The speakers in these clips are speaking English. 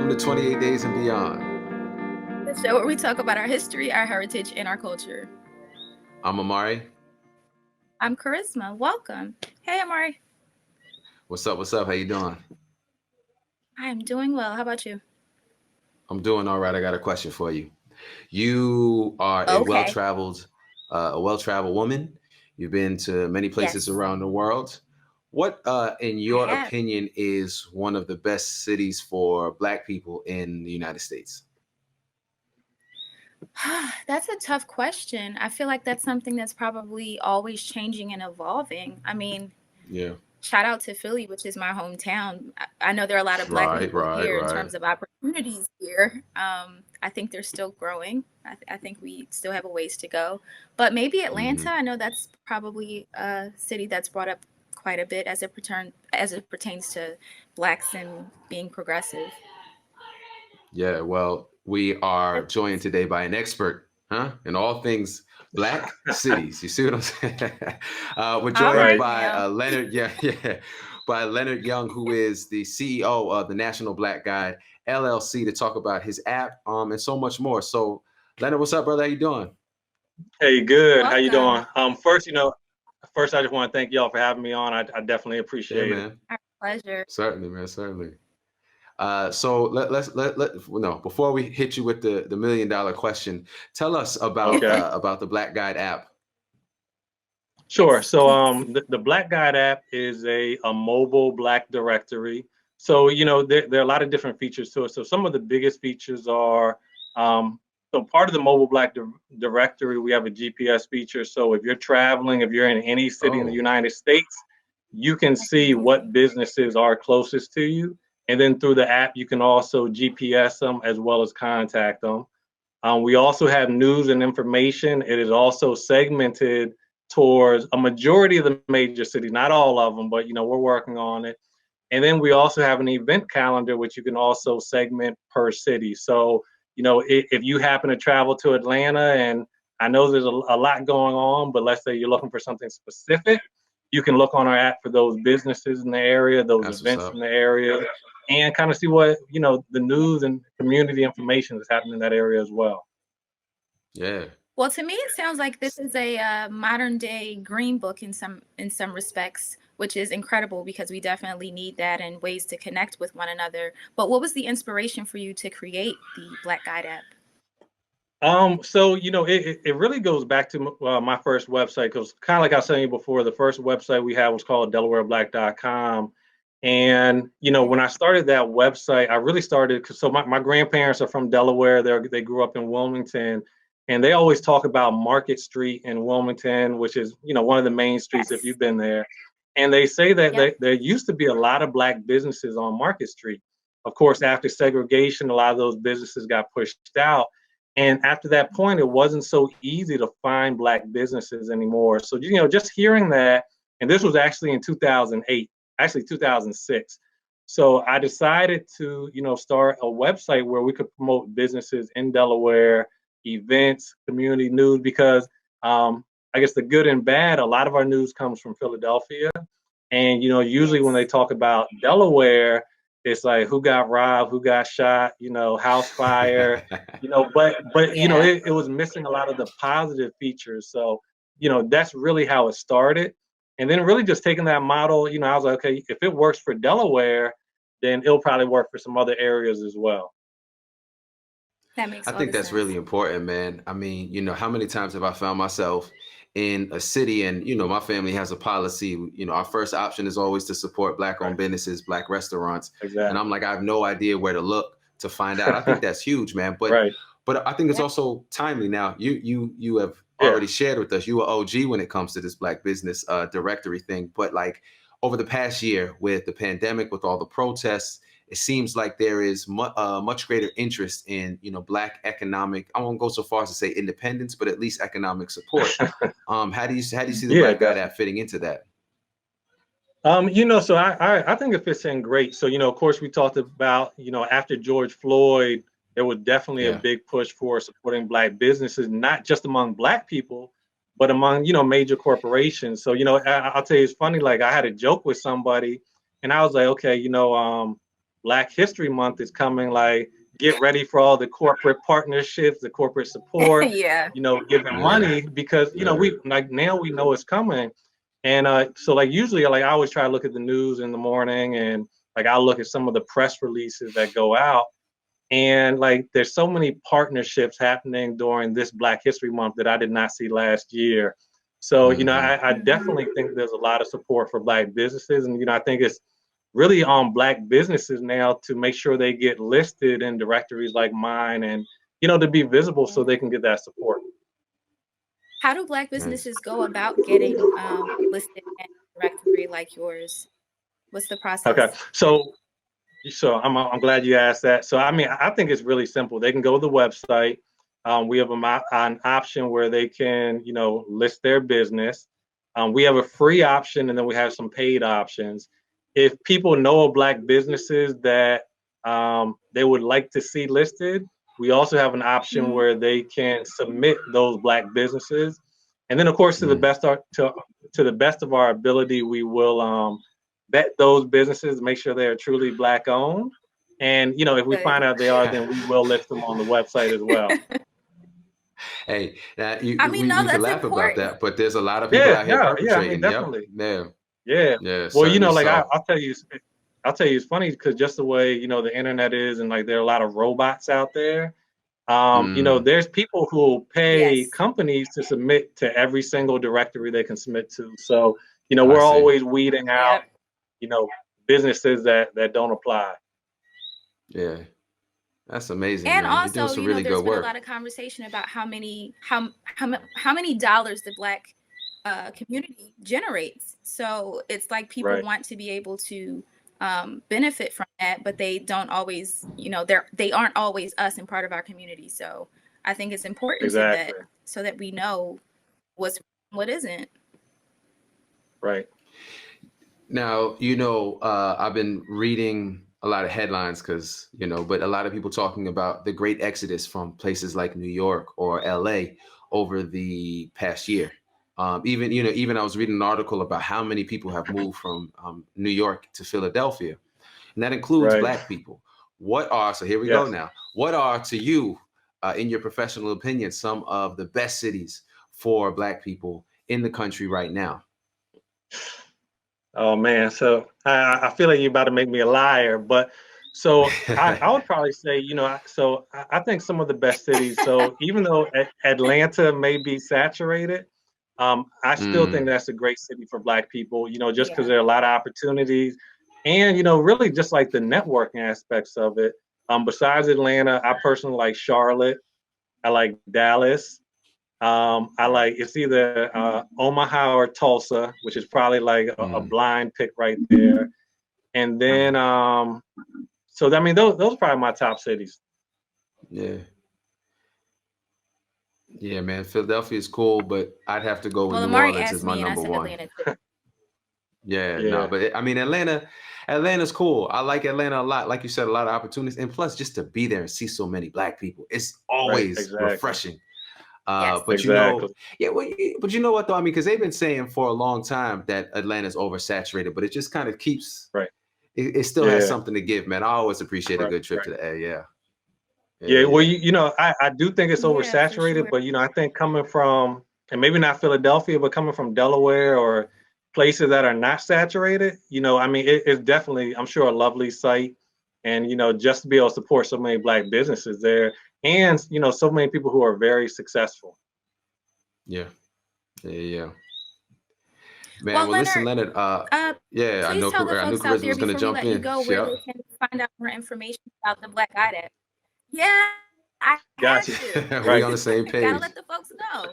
Welcome to 28 Days and Beyond. The show where we talk about our history, our heritage, and our culture. I'm Amari. I'm Charisma. Welcome. Hey, Amari. What's up? What's up? How you doing? I'm doing well. How about you? I'm doing all right. I got a question for you. You are Okay. a well-traveled woman. You've been to many places Yes, around the world. What, in I your have. opinion, is one of the best cities for Black people in the United States? That's a tough question. I feel like that's something that's probably always changing and evolving. I mean, Yeah. shout out to Philly, which is my hometown. I know there are a lot of Black Right, people right, here in right. terms of opportunities here. I think they're still growing. I think we still have a ways to go. But maybe Hmm. Atlanta, I know that's probably a city that's brought up quite a bit as it pertains to Blacks and being progressive. Yeah, well, we are joined today by an expert, in all things Black cities. You see what I'm saying? We're All joined right Right. by now. Leonard, yeah, yeah, by Leonard Young, who is the CEO of the National Black Guide LLC, to talk about his app, and so much more. So, Leonard, what's up, brother? How you doing? Hey, good. How you Welcome. doing? First, I just want to thank y'all for having me on. I definitely Yeah, appreciate it. man. Our pleasure. Certainly, man. Certainly. So no, before we hit you with the $1 million question, tell us Okay. about the Black Guide app. Sure. Yes, So, please. the Black Guide app is a mobile Black directory. So, there are a lot of different features to it. So, some of the biggest features are, so part of the mobile Black directory, we have a GPS feature. So, if you're traveling, if you're in any city in the Oh, United States, you can That's see what amazing. businesses are closest to you. And then through the app, you can also GPS them as well as contact them. We also have news and information. It is also segmented towards a majority of the major cities, not all of them, but we're working on it. And then we also have an event calendar, which you can also segment per city. So, if you happen to travel to Atlanta, and I know there's a lot going on, but let's say you're looking for something specific, you can look on our app for those businesses in the area, those that's what's events in up. the area, and kind of see what, the news and community information that's happening in that area as well. Yeah. Well, to me, it sounds like this is a modern day green book in some respects, which is incredible because we definitely need that and ways to connect with one another. But what was the inspiration for you to create the Black Guide app? So it really goes back to my first website, because kind of like I was saying you before, the first website we had was called DelawareBlack.com. And when I started that website, I really started because my grandparents are from Delaware. They grew up in Wilmington, and they always talk about Market Street in Wilmington, which is one of the main streets if Yes. you've been there. And they say that Yep. there used to be a lot of Black businesses on Market Street. Of course, after segregation, a lot of those businesses got pushed out. And after that point, it wasn't so easy to find Black businesses anymore. So, just hearing that, and this was actually in 2008, actually 2006. So I decided to, start a website where we could promote businesses in Delaware, events, community news, because I guess the good and bad, a lot of our news comes from Philadelphia. And, usually when they Yes. talk about Delaware, it's like who got robbed, who got shot, house fire, but Yeah. it was missing a lot of the positive features. So, that's really how it started. And then really just taking that model, I was like, okay, if it works for Delaware, then it'll probably work for some other areas as well. That I makes all think the that's really sense. important, man. I mean, how many times have I found myself in a city and, my family has a policy, our first option is always to support Black owned Right. businesses, Black restaurants. And I'm Exactly. like, I have no idea where to look to find out. I think that's huge, man. Right. But I think it's Yep. also timely now. You have Yeah. already shared with us, you were OG when it comes to this Black business directory thing. But like over the past year with the pandemic, with all the protests, it seems like there is much greater interest in Black economic. I won't go so far as to say independence, but at least economic support. How do you see the Yeah, Black Guide definitely. app fitting into that? So I think it fits in great. So, of course, we talked about, after George Floyd, there was definitely a Yeah. big push for supporting Black businesses, not just among Black people, but among, major corporations. So, I'll tell you, it's funny, like I had a joke with somebody and I was like, okay, Black History Month is coming, like get ready for all the corporate partnerships, the corporate support, Yeah. giving money, because we like now we know it's coming. And so like usually like I always try to look at the news in the morning, and like I'll look at some of the press releases that go out. And like there's so many partnerships happening during this Black History Month that I did not see last year. So, I definitely think there's a lot of support for Black businesses. And, I think it's really on Black businesses now to make sure they get listed in directories like mine, and, to be visible so they can get that support. How do Black businesses go about getting listed in a directory like yours? What's the process? Okay. So I'm glad you asked that. So, I mean, I think it's really simple. They can go to the website. We have an option where they can, list their business. We have a free option, and then we have some paid options. If people know of Black businesses that they would like to see listed, we also have an option where they can submit those Black businesses. And then, of course, to the best of our ability, we will vet those businesses, make sure they are truly Black owned. And, if we find out they are, then we will list them on the website as well. Hey, that we that's can laugh important. about that, but there's a lot of people out here perpetrating. I mean, definitely. Yeah. Well, like I'll tell you, it's funny because just the way, the internet is, and like there are a lot of robots out there. There's people who will pay companies to submit to every single directory they can submit to. So, we're always weeding out, businesses that don't apply. Yeah. That's amazing. And man. also, You're doing some really there's good been work. a lot of conversation about how many dollars the Black community generates. So it's like people want to be able to benefit from that, but they don't always, they aren't always us and part of our community. So I think it's important so that we know what isn't. Right. Now, I've been reading a lot of headlines because, but a lot of people talking about the great exodus from places like New York or LA over the past year. Even I was reading an article about how many people have moved from New York to Philadelphia, and that includes Black people. So here we go now. What are, to you, in your professional opinion, some of the best cities for Black people in the country right now? Oh man, so I feel like you're about to make me a liar, but so I would probably say, so I think some of the best cities. So even though Atlanta may be saturated, I still think that's a great city for Black people. Just because there are a lot of opportunities, and really just like the networking aspects of it. Besides Atlanta, I personally like Charlotte. I like Dallas. I like, it's either Omaha or Tulsa, which is probably like a blind pick right there. And then, so I mean, those are probably my top cities. Yeah. Yeah, man. Philadelphia is cool, but I'd have to go with New Orleans as my number one. No, but I mean, Atlanta's cool. I like Atlanta a lot. Like you said, a lot of opportunities. And plus, just to be there and see so many Black people, it's always refreshing. But you know what though? I mean, because they've been saying for a long time that Atlanta's oversaturated, but it just kind of keeps it still has something to give, man. I always appreciate a good trip to the A. Well, I do think it's oversaturated, but I think coming from, and maybe not Philadelphia, but coming from Delaware or places that are not saturated, I mean, it's definitely, I'm sure, a lovely site. And just to be able to support so many Black businesses there, and so many people who are very successful. Yeah. Man, well, listen, Leonard. I knew Charisma was going to jump in. Where they can find out more information about the Black Guide app. Yeah, I got you. We're on the same page. Gotta let the folks know.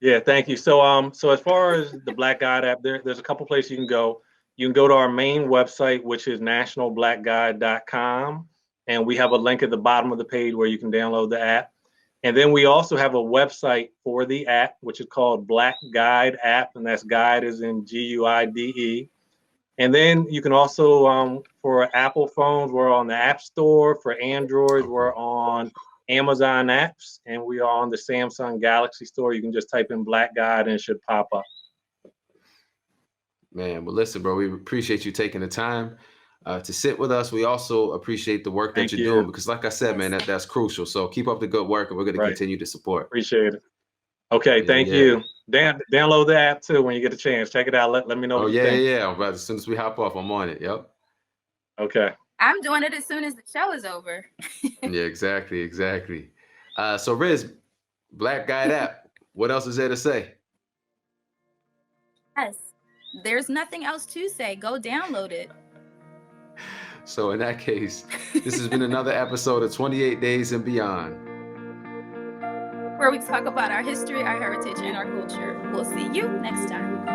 Yeah, thank you. So, so as far as the Black Guide app, there's a couple places you can go. You can go to our main website, which is nationalblackguide.com. And we have a link at the bottom of the page where you can download the app. And then we also have a website for the app, which is called Black Guide app. And that's guide as in Guide. And then you can also, for Apple phones, we're on the App Store. For Android, we're on Amazon apps. And we are on the Samsung Galaxy Store. You can just type in Black Guide and it should pop up. Man, well, listen, bro, we appreciate you taking the time. to sit with us. We also appreciate the work that Thank you're you. doing because, like I said, man, that's crucial. So keep up the good work, and we're going to Right. continue to support. Appreciate it. Okay, Yeah, thank yeah. you. Download the app too when you get a chance. Check it out. Let me know Oh, what you yeah, think. yeah. Right. As soon as we hop off, I'm on it. Yep. Okay. I'm doing it as soon as the show is over. Yeah, exactly, exactly. So Riz, Black Guide app. What else is there to say? Yes. There's nothing else to say. Go download it. So in that case, this has been another episode of 28 Days and Beyond, where we talk about our history, our heritage, and our culture. We'll see you next time.